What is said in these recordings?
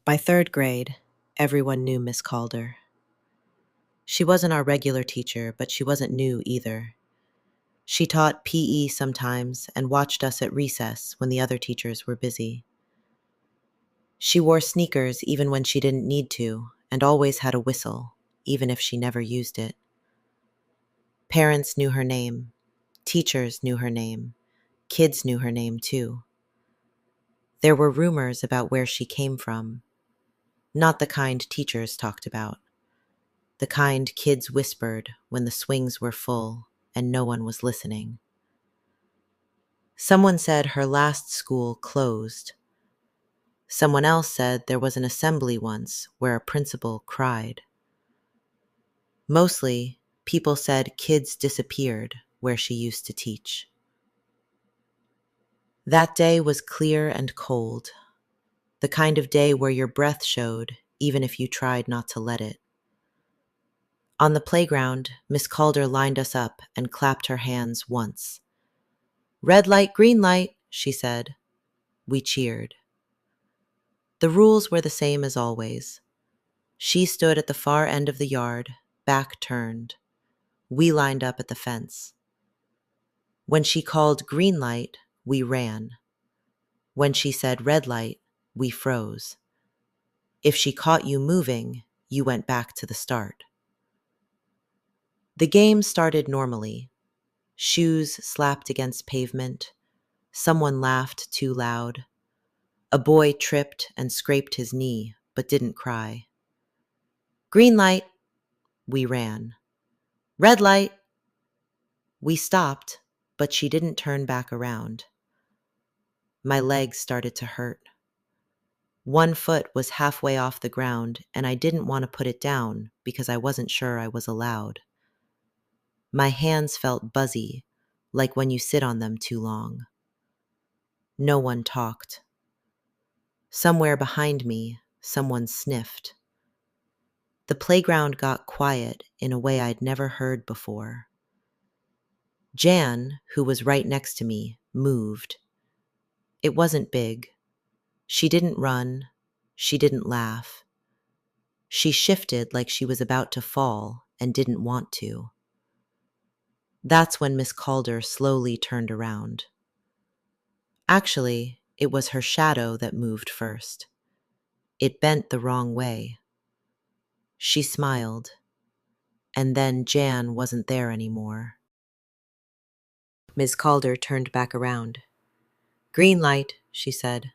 By third grade, everyone knew Miss Calder. She wasn't our regular teacher, but she wasn't new either. She taught PE sometimes and watched us at recess when the other teachers were busy. She wore sneakers even when she didn't need to, and always had a whistle, even if she never used it. Parents knew her name. Teachers knew her name. Kids knew her name too. There were rumors about where she came from. Not the kind teachers talked about. The kind kids whispered when the swings were full and no one was listening. Someone said her last school closed. Someone else said there was an assembly once where a principal cried. Mostly, people said kids disappeared where she used to teach. That day was clear and cold, the kind of day where your breath showed even if you tried not to let it. On the playground, Miss Calder lined us up and clapped her hands once. "Red light, green light," she said. We cheered. The rules were the same as always. She stood at the far end of the yard, back turned. We lined up at the fence. When she called green light, we ran. When she said red light, we froze. If she caught you moving, you went back to the start. The game started normally. Shoes slapped against pavement. Someone laughed too loud. A boy tripped and scraped his knee, but didn't cry. Green light. We ran. Red light. We stopped, but she didn't turn back around. My legs started to hurt. One foot was halfway off the ground, and I didn't want to put it down because I wasn't sure I was allowed. My hands felt buzzy, like when you sit on them too long. No one talked. Somewhere behind me, someone sniffed. The playground got quiet in a way I'd never heard before. Jan, who was right next to me, moved. It wasn't big. She didn't run. She didn't laugh. She shifted like she was about to fall and didn't want to. That's when Miss Calder slowly turned around. Actually, it was her shadow that moved first. It bent the wrong way. She smiled, and then Jan wasn't there anymore. Miss Calder turned back around. "Green light," she said.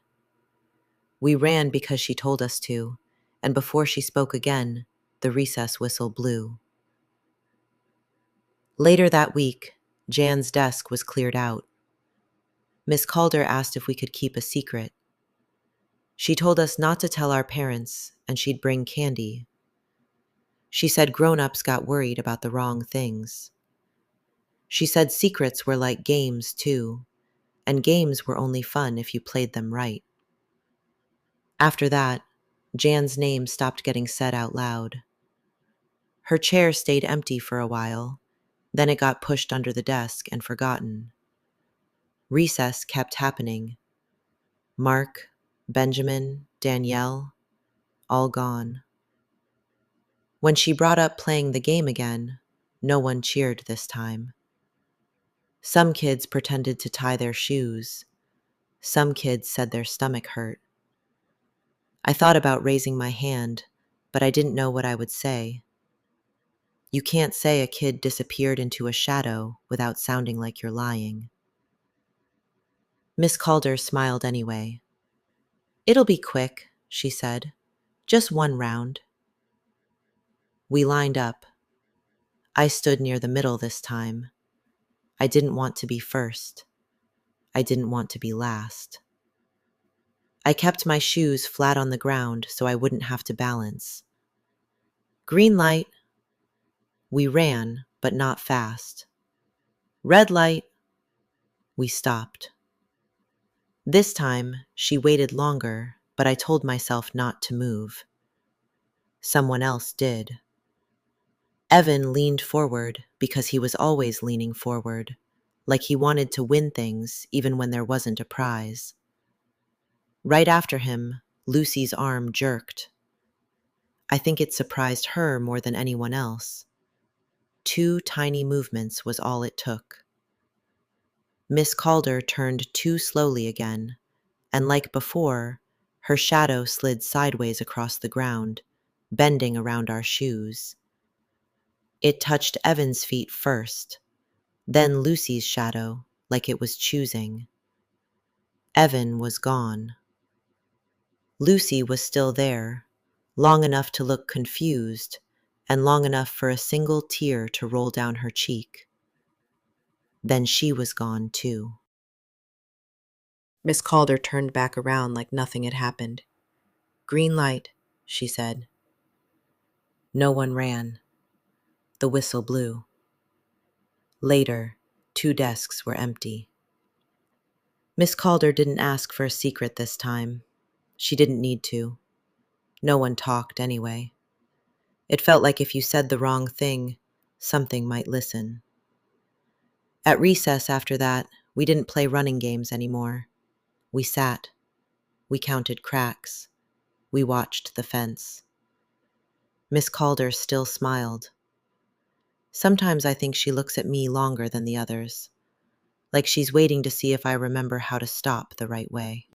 We ran because she told us to, and before she spoke again, the recess whistle blew. Later that week, Jan's desk was cleared out. Miss Calder asked if we could keep a secret. She told us not to tell our parents, and she'd bring candy. She said grown-ups got worried about the wrong things. She said secrets were like games, too, and games were only fun if you played them right. After that, Jan's name stopped getting said out loud. Her chair stayed empty for a while, then it got pushed under the desk and forgotten. Recess kept happening. Mark, Benjamin, Danielle, all gone. When she brought up playing the game again, no one cheered this time. Some kids pretended to tie their shoes. Some kids said their stomach hurt. I thought about raising my hand, but I didn't know what I would say. You can't say a kid disappeared into a shadow without sounding like you're lying. Miss Calder smiled anyway. "It'll be quick," she said. "Just one round." We lined up. I stood near the middle this time. I didn't want to be first. I didn't want to be last. I kept my shoes flat on the ground so I wouldn't have to balance. Green light. We ran, but not fast. Red light. We stopped. This time, she waited longer, but I told myself not to move. Someone else did. Evan leaned forward because he was always leaning forward, like he wanted to win things even when there wasn't a prize. Right after him, Lucy's arm jerked. I think it surprised her more than anyone else. 2 tiny movements was all it took. Miss Calder turned too slowly again, and like before, her shadow slid sideways across the ground, bending around our shoes. It touched Evan's feet first, then Lucy's shadow, like it was choosing. Evan was gone. Lucy was still there, long enough to look confused, and long enough for a single tear to roll down her cheek. Then she was gone, too. Miss Calder turned back around like nothing had happened. "Green light," she said. No one ran. The whistle blew. Later, 2 desks were empty. Miss Calder didn't ask for a secret this time. She didn't need to. No one talked anyway. It felt like if you said the wrong thing, something might listen. At recess after that, we didn't play running games anymore. We sat. We counted cracks. We watched the fence. Miss Calder still smiled. Sometimes I think she looks at me longer than the others, like she's waiting to see if I remember how to stop the right way.